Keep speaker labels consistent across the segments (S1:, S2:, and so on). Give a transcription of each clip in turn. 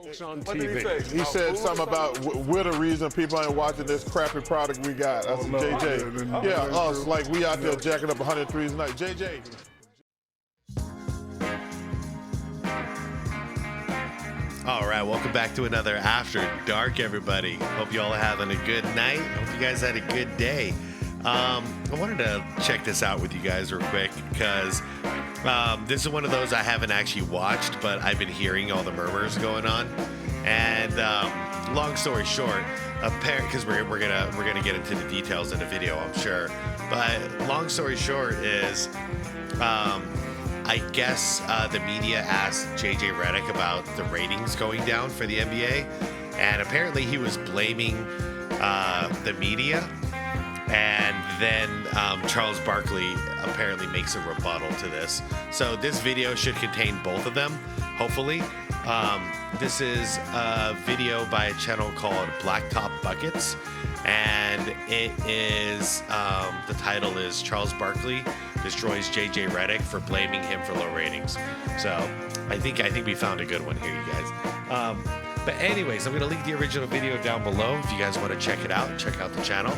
S1: On
S2: What did he
S1: TV.
S2: say? He said something about we're the reason people ain't watching this crappy product we got. That's JJ. Yeah, us, like we out there jacking up 103s a night. JJ.
S3: All right, welcome back to another After Dark, everybody. Hope you all are having a good night. Hope you guys had a good day. I wanted to check this out with you guys real quick because this is one of those I haven't actually watched, but I've been hearing all the murmurs going on. And long story short, because we're gonna get into the details in the video, I'm sure. But long story short is, I guess the media asked JJ Redick about the ratings going down for the NBA, and apparently he was blaming the media. And then Charles Barkley apparently makes a rebuttal to this. So this video should contain both of them, hopefully. This is a video by a channel called Blacktop Buckets. And it is, the title is Charles Barkley Destroys JJ Redick for Blaming Him for Low Ratings. So I think we found a good one here, you guys. But anyways, I'm going to link the original video down below if you guys want to check it out. Check out the channel.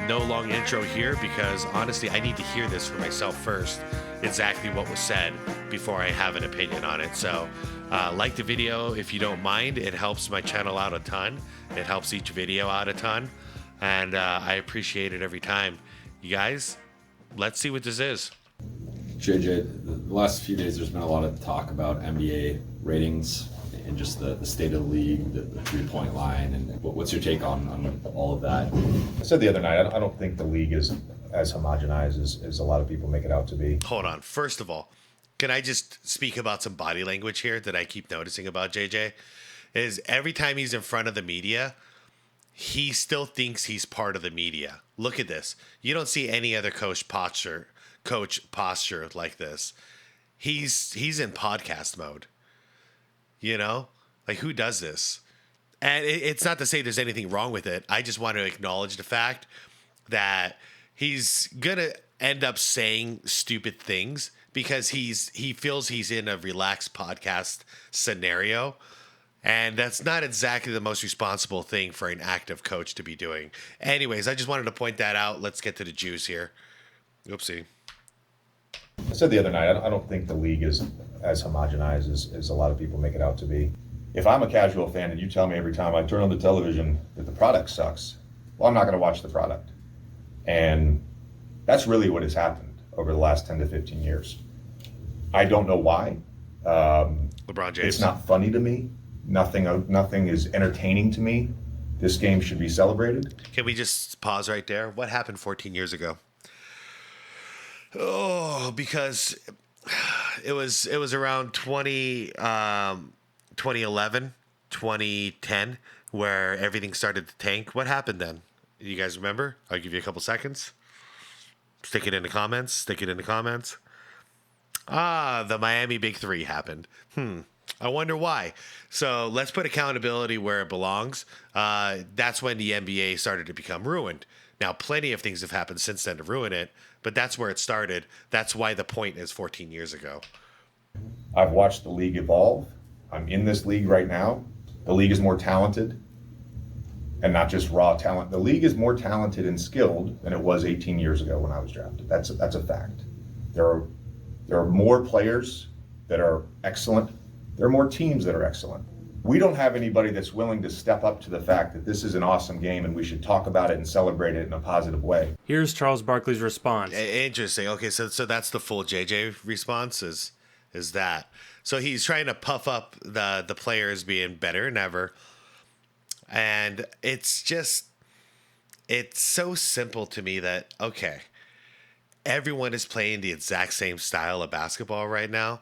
S3: No long intro here because honestly I need to hear this for myself first, exactly what was said before I have an opinion on it. So like the video if you don't mind. It helps my channel out a ton. It helps each video out a ton, and I appreciate it every time. You guys, let's see what this is.
S4: JJ, the last few days there's been a lot of talk about NBA ratings and just the state of the league, the 3-point line, and what's your take on all of that?
S5: I said the other night, I don't think the league is as homogenized as a lot of people make it out to be.
S3: Hold on. First of all, can I just speak about some body language here that I keep noticing about JJ? Is every time he's in front of the media, he still thinks he's part of the media. Look at this. You don't see any other coach posture like this. He's in podcast mode. You know, like who does this? And it's not to say there's anything wrong with it. I just want to acknowledge the fact that he's going to end up saying stupid things because he feels he's in a relaxed podcast scenario. And that's not exactly the most responsible thing for an active coach to be doing. Anyways, I just wanted to point that out. Let's get to the juice here. Oopsie.
S5: I said the other night, I don't think the league is as homogenized as a lot of people make it out to be. If I'm a casual fan and you tell me every time I turn on the television that the product sucks, well, I'm not going to watch the product. And that's really what has happened over the last 10 to 15 years. I don't know why.
S3: LeBron James.
S5: It's not funny to me. Nothing is entertaining to me. This game should be celebrated.
S3: Can we just pause right there? What happened 14 years ago? Oh, because it was around 2011, 2010, where everything started to tank. What happened then? You guys remember? I'll give you a couple seconds. Stick it in the comments. The Miami Big Three happened. I wonder why. So let's put accountability where it belongs. That's when the NBA started to become ruined. Now, plenty of things have happened since then to ruin it, but that's where it started. That's why the point is 14 years ago.
S5: I've watched the league evolve. I'm in this league right now. The league is more talented, and not just raw talent. The league is more talented and skilled than it was 18 years ago when I was drafted. That's a fact. There are more players that are excellent. There are more teams that are excellent. We don't have anybody that's willing to step up to the fact that this is an awesome game and we should talk about it and celebrate it in a positive way.
S6: Here's Charles Barkley's response.
S3: Interesting. Okay, so that's the full JJ response is that. So he's trying to puff up the players being better than ever. And it's so simple to me that, okay, everyone is playing the exact same style of basketball right now.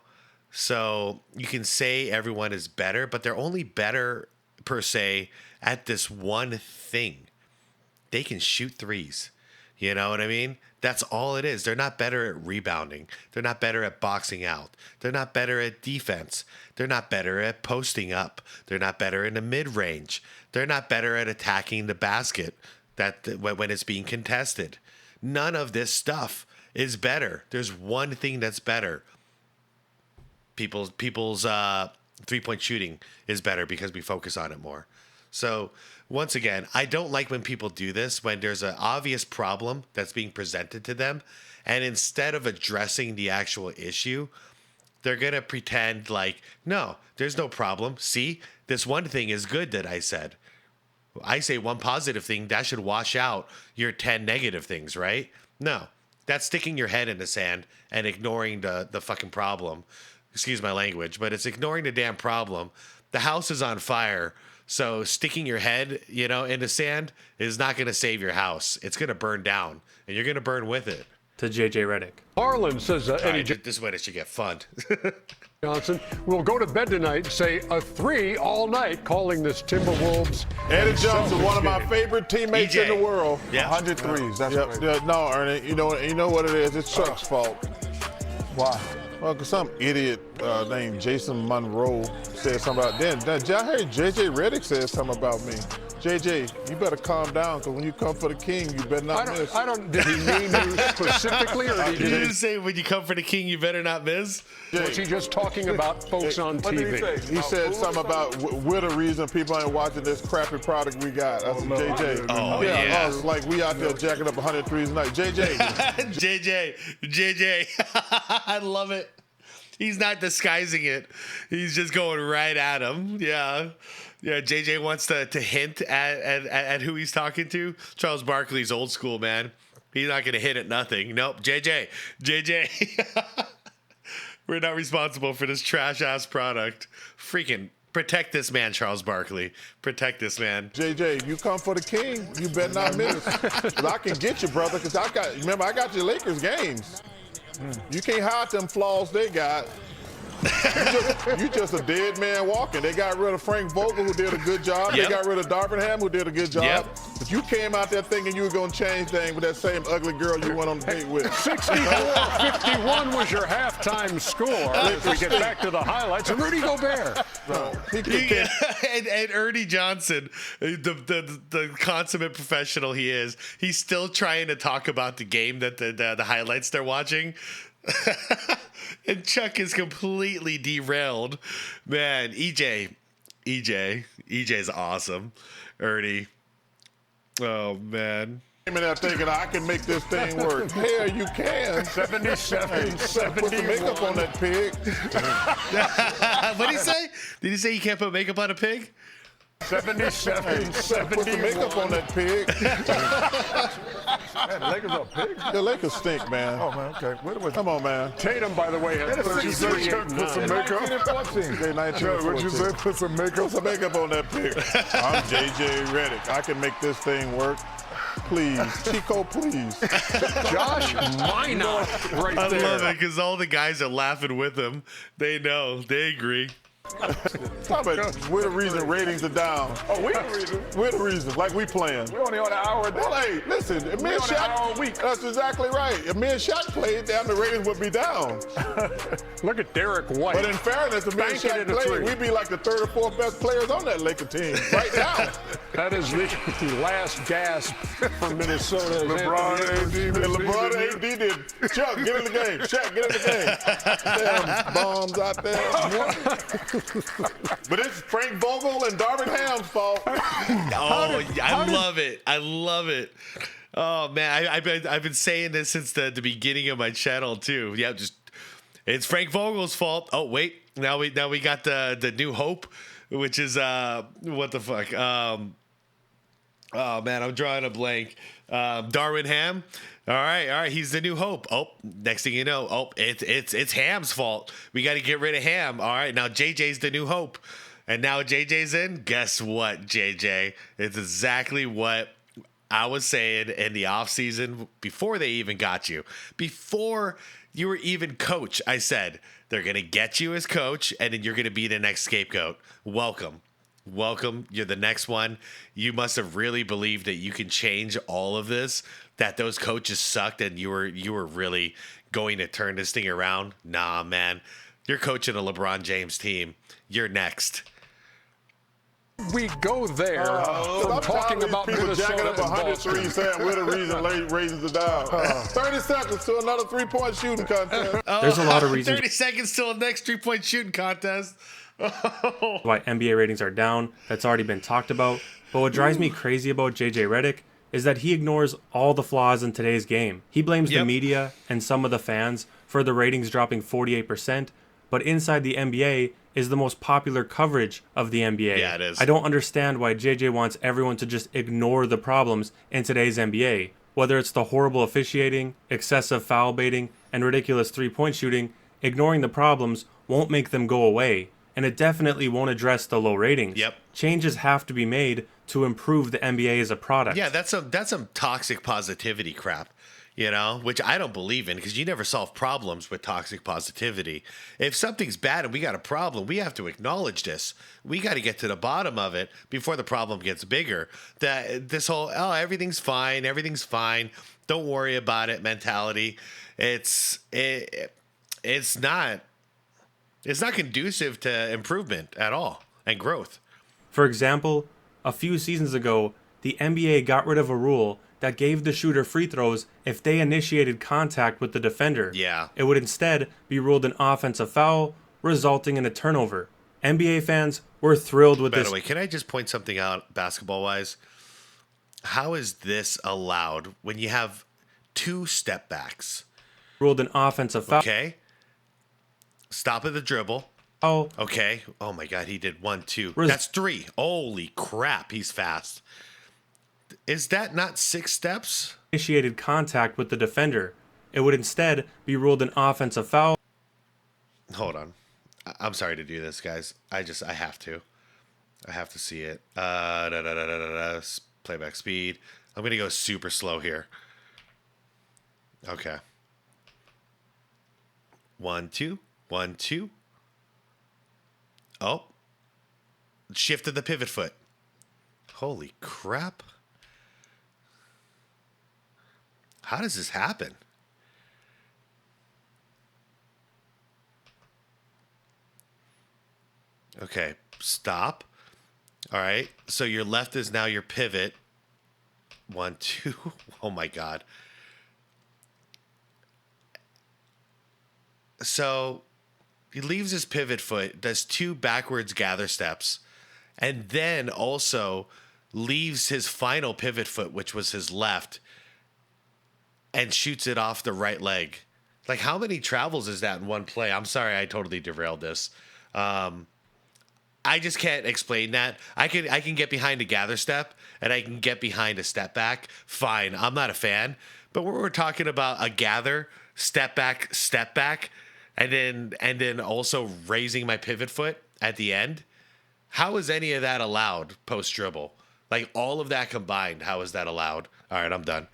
S3: So you can say everyone is better, but they're only better per se at this one thing. They can shoot threes. You know what I mean? That's all it is. They're not better at rebounding. They're not better at boxing out. They're not better at defense. They're not better at posting up. They're not better in the mid-range. They're not better at attacking the basket when it's being contested. None of this stuff is better. There's one thing that's better. People's 3-point shooting is better because we focus on it more. So once again, I don't like when people do this, when there's an obvious problem that's being presented to them, and instead of addressing the actual issue, they're going to pretend like, no, there's no problem. See, this one thing is good that I said. I say one positive thing, that should wash out your 10 negative things, right? No, that's sticking your head in the sand and ignoring the fucking problem. Excuse my language, but it's ignoring the damn problem. The house is on fire, so sticking your head, in the sand is not going to save your house. It's going to burn down, and you're going to burn with it.
S6: To JJ Redick.
S1: Harlan says Eddie
S3: This is when it should get fun.
S1: Johnson will go to bed tonight, say a 3 all night, calling this Timberwolves.
S2: Eddie Johnson, one of my favorite teammates
S3: EJ.
S2: in the world.
S3: Yeah.
S2: 100 threes. That's right. Yeah, no, Ernie, you know what it is? It's Chuck's fault.
S7: Why?
S2: Well, because some idiot named Jason Monroe said something about then. I heard JJ Redick said something about me. JJ, you better calm down, because when you come for the king, you better not miss.
S1: Did he mean you specifically, or did
S3: Did
S1: he
S3: you say when you come for the king, you better not miss?
S1: was he just talking about folks on
S7: What did he
S1: TV?
S7: say?
S2: He said something about we're the reason people ain't watching this crappy product we got. That's JJ.
S3: Oh, yeah.
S2: Us, like we out there jacking up 100 threes a night. JJ.
S3: JJ. I love it. He's not disguising it. He's just going right at him. Yeah. Yeah, JJ wants to hint at who he's talking to. Charles Barkley's old school, man. He's not going to hit at nothing. Nope, JJ. We're not responsible for this trash-ass product. Freaking protect this man, Charles Barkley. Protect this man.
S2: JJ, you come for the king, you better not miss. 'Cause I can get you, brother, because I got your Lakers games. You can't hide them flaws they got. You just a dead man walking. They got rid of Frank Vogel, who did a good job.
S3: Yep.
S2: They got rid of Darvingham, who did a good job.
S3: Yep.
S2: But you came out there thinking you were going to change things with that same ugly girl you went on the date with.
S1: 64-51 was your halftime score. If we get back to the highlights, and Rudy Gobert.
S3: And Ernie Johnson, the consummate professional he is, he's still trying to talk about the game that the highlights they're watching. And Chuck is completely derailed. Man, EJ's awesome. Ernie. Oh, man.
S2: Came in there thinking I can make this thing work. Hell, you can.
S1: 77,
S2: Put some makeup on that pig.
S3: What did he say? Did he say you can't put makeup on a pig?
S1: 77,
S2: Put some makeup on that pig.
S7: Man, the Lakers are big.
S2: The Lakers stink, man.
S7: Oh, man, okay.
S2: Come on, man.
S1: Tatum, by the way, has 33, 8,
S7: Put some makeup.
S2: 19
S7: What'd you say? Put some makeup.
S2: Put some makeup on that pig. I'm JJ Redick. I can make this thing work. Please. Chico, please.
S1: Josh Minot right
S3: I
S1: there.
S3: love it because all the guys are laughing with him. They know. They agree.
S2: Talk about we're the reason ratings are down.
S7: Oh, we the reason.
S2: We're the reason. Like we playing.
S7: We only on an hour a day.
S2: Well, hey, listen, if me and
S7: on an hour a week.
S2: Shaq, that's exactly right. If me and Shaq played, then the ratings would be down.
S1: Look at Derek White.
S2: But in fairness, if me and
S1: Banking
S2: Shaq
S1: it a
S2: played,
S1: three.
S2: we'd be like the third or fourth best players on that Laker team right now.
S1: That is the last gasp from Minnesota.
S7: LeBron, AD,
S2: LeBron and AD did. Chuck, get in the game. Shaq, get in the game. Damn bombs out there. But it's Frank Vogel and Darvinham's fault.
S3: I love it. I love it. Oh man, I've been saying this since the beginning of my channel too. Yeah, just it's Frank Vogel's fault. Oh wait, now we got the new hope, which is what the fuck. Oh man, I'm drawing a blank. Darvingham. All right, he's the new hope. Oh, next thing you know, it's Ham's fault. We got to get rid of Ham. All right, now JJ's the new hope. And now JJ's in. Guess what, JJ? It's exactly what I was saying in the offseason before they even got you. Before you were even coach, I said, they're going to get you as coach, and then you're going to be the next scapegoat. Welcome. You're the next one. You must have really believed that you can change all of this, that those coaches sucked, and you were really going to turn this thing around. Nah, man. You're coaching a LeBron James team. You're next.
S1: We go there from talking about
S2: people
S1: Minnesota
S2: jacking up
S1: and
S2: 100
S1: Boston.
S2: threes saying we're the reason ratings are down. 30 seconds to another three-point shooting contest.
S6: There's a lot of reasons.
S3: 30 seconds till the next 3-point shooting contest.
S6: why NBA ratings are down. That's already been talked about. But what drives me crazy about JJ Redick is that he ignores all the flaws in today's game. He blames the media and some of the fans for the ratings dropping 48%, but inside the NBA is the most popular coverage of the NBA.
S3: Yeah, it is.
S6: I don't understand why JJ wants everyone to just ignore the problems in today's NBA. Whether it's the horrible officiating, excessive foul baiting, and ridiculous three-point shooting, ignoring the problems won't make them go away, and it definitely won't address the low ratings.
S3: Yep.
S6: Changes have to be made to improve the NBA as a product.
S3: Yeah, that's some toxic positivity crap, you know, which I don't believe in, because you never solve problems with toxic positivity. If something's bad and we got a problem, we have to acknowledge this. We got to get to the bottom of it before the problem gets bigger. This whole, oh, everything's fine, don't worry about it mentality, it's not conducive to improvement at all and growth.
S6: For example, a few seasons ago, the NBA got rid of a rule that gave the shooter free throws if they initiated contact with the defender.
S3: Yeah.
S6: It would instead be ruled an offensive foul, resulting in a turnover. NBA fans were thrilled with this.
S3: By the way, can I just point something out basketball-wise? How is this allowed when you have 2 step backs?
S6: Ruled an offensive foul.
S3: Okay. Stop at the dribble.
S6: Oh,
S3: Okay. Oh my God, he did 1, 2.
S6: Res-
S3: That's 3. Holy crap, he's fast. Is that not 6 steps?
S6: initiated contact with the defender. It would instead be ruled an offensive foul.
S3: Hold on. I'm sorry to do this, guys. I have to. I have to see it. Playback speed. I'm gonna go super slow here. Okay. 1, 2. 1, 2. Oh. Shifted the pivot foot. Holy crap. How does this happen? Okay, stop. All right, so your left is now your pivot. 1, 2. Oh my God. So he leaves his pivot foot, does 2 backwards gather steps, and then also leaves his final pivot foot, which was his left, and shoots it off the right leg. Like, how many travels is that in one play? I'm sorry, I totally derailed this. I just can't explain that. I can get behind a gather step and I can get behind a step back. Fine, I'm not a fan. But when we're talking about a gather, step back, and then also raising my pivot foot at the end, how is any of that allowed post dribble? Like, all of that combined, how is that allowed? All right, I'm done.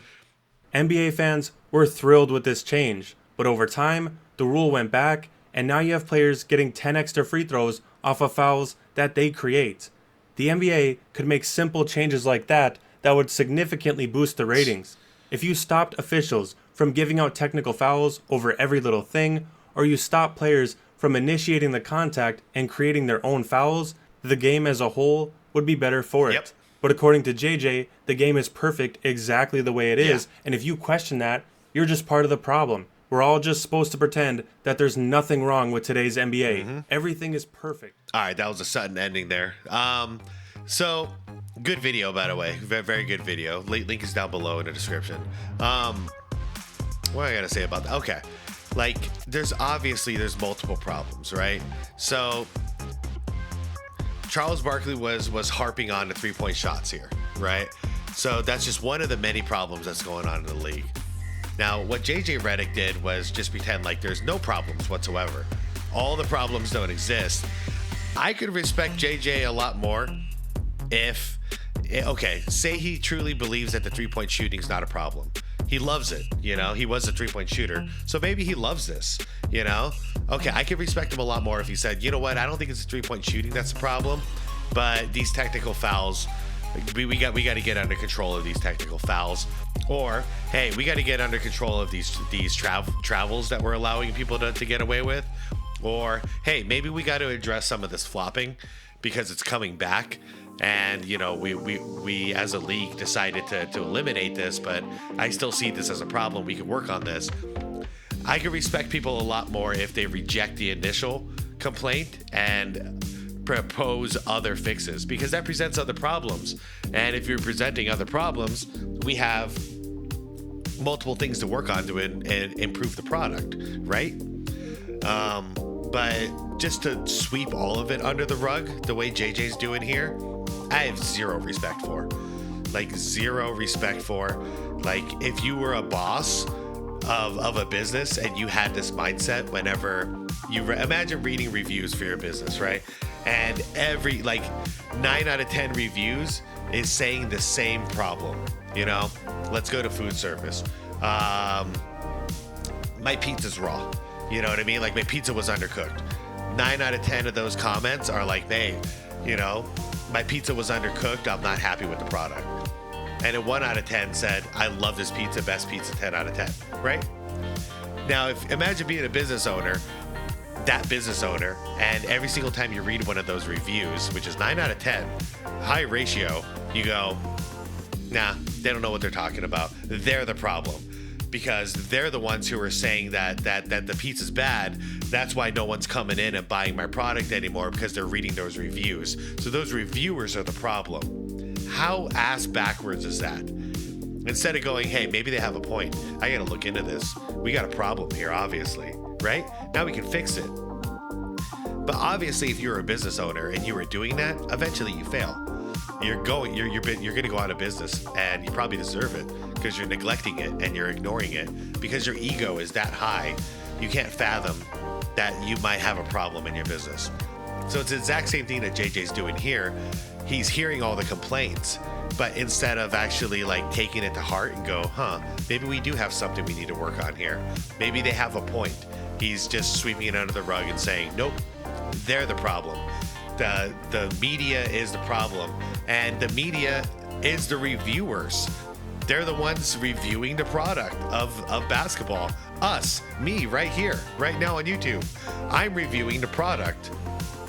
S6: NBA fans were thrilled with this change, but over time, the rule went back, and now you have players getting 10 extra free throws off of fouls that they create. The NBA could make simple changes like that would significantly boost the ratings. If you stopped officials from giving out technical fouls over every little thing, or you stop players from initiating the contact and creating their own fouls, the game as a whole would be better for it.
S3: Yep.
S6: But according to JJ, the game is perfect exactly the way it is, and if you question that, you're just part of the problem. We're all just supposed to pretend that there's nothing wrong with today's NBA. Everything is perfect.
S3: All right, that was a sudden ending there. So good video, by the way. Very, very good video. Link is down below in the description. What I gotta say about that? Okay, like there's multiple problems, right? So Charles Barkley was harping on the 3-point shots here, right? So that's just one of the many problems that's going on in the league. Now, what JJ Redick did was just pretend like there's no problems whatsoever. All the problems don't exist. I could respect JJ a lot more if, okay, say he truly believes that the 3-point shooting is not a problem. He loves it, you know? He was a 3-point shooter, so maybe he loves this, you know? Okay, I could respect him a lot more if he said, you know what, I don't think it's the 3-point shooting that's the problem, but these technical fouls, we got to get under control of these technical fouls. Or, hey, we got to get under control of these travels that we're allowing people to get away with. Or, hey, maybe we got to address some of this flopping because it's coming back. And, you know, we as a league decided to eliminate this, but I still see this as a problem. We can work on this. I could respect people a lot more if they reject the initial complaint and propose other fixes, because that presents other problems. And if you're presenting other problems, we have multiple things to work on to and improve the product, right? But just to sweep all of it under the rug the way JJ's doing here, I have zero respect for. Like, zero respect for. Like, if you were a boss of a business and you had this mindset whenever you imagine reading reviews for your business, right? And every, like, 9 out of 10 reviews is saying the same problem, you know? Let's go to food service. My pizza's raw. You know what I mean? Like, my pizza was undercooked. 9 out of 10 of those comments are like, hey, you know, my pizza was undercooked. I'm not happy with the product. And a 1 out of 10 said, I love this pizza, best pizza, 10 out of 10, right? Now, imagine being a business owner, that business owner, and every single time you read one of those reviews, which is 9 out of 10, high ratio, you go, nah, they don't know what they're talking about. They're the problem, because they're the ones who are saying that the pizza's bad. That's why no one's coming in and buying my product anymore, because they're reading those reviews. So those reviewers are the problem. How ass backwards is that? Instead of going, hey, maybe they have a point. I got to look into this. We got a problem here, obviously, right? Now we can fix it. But obviously, if you're a business owner and you were doing that, eventually you fail. You're going to go out of business, and you probably deserve it, because you're neglecting it and you're ignoring it, because your ego is that high. You can't fathom that you might have a problem in your business. So it's the exact same thing that JJ's doing here. He's hearing all the complaints, but instead of actually like taking it to heart and go, maybe we do have something we need to work on here. Maybe they have a point. He's just sweeping it under the rug and saying, nope, they're the problem. The media is the problem, and the media is the reviewers. They're the ones reviewing the product of basketball. Us, me, right here, right now on YouTube. I'm reviewing the product.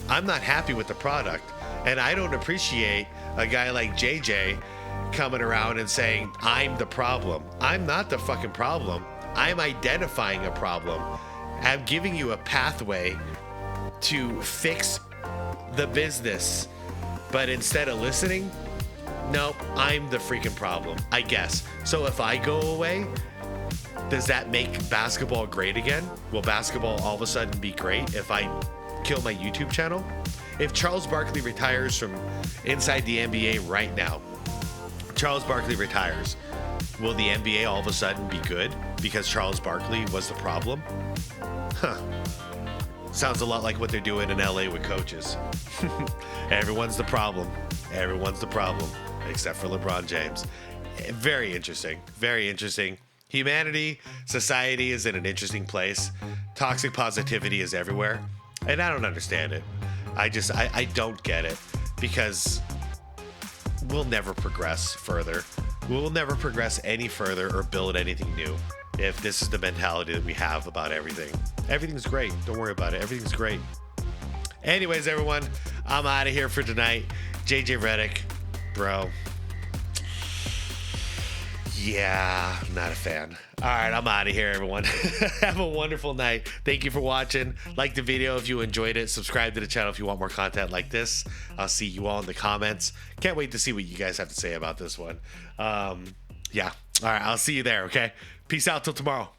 S3: I'm not happy with the product. And I don't appreciate a guy like JJ coming around and saying, I'm the problem. I'm not the fucking problem. I'm identifying a problem. I'm giving you a pathway to fix the business. But instead of listening, nope, I'm the freaking problem, I guess. So if I go away, does that make basketball great again? Will basketball all of a sudden be great if I kill my YouTube channel? If Charles Barkley retires from inside the NBA right now, Charles Barkley retires, will the NBA all of a sudden be good because Charles Barkley was the problem? Sounds a lot like what they're doing in LA with coaches. Everyone's the problem. Everyone's the problem, except for LeBron James. Very interesting. Very interesting. Humanity, society is in an interesting place. Toxic positivity is everywhere. And I don't understand it. I don't get it, because we'll never progress further. We'll never progress any further or build anything new if this is the mentality that we have about everything. Everything's great. Don't worry about it. Everything's great. Anyways, everyone, I'm out of here for tonight. JJ Redick, bro. Yeah, not a fan. All right, I'm out of here, everyone. Have a wonderful night. Thank you for watching. Like the video if you enjoyed it. Subscribe to the channel if you want more content like this. I'll see you all in the comments. Can't wait to see what you guys have to say about this one. Yeah. All right, I'll see you there, okay? Peace out till tomorrow.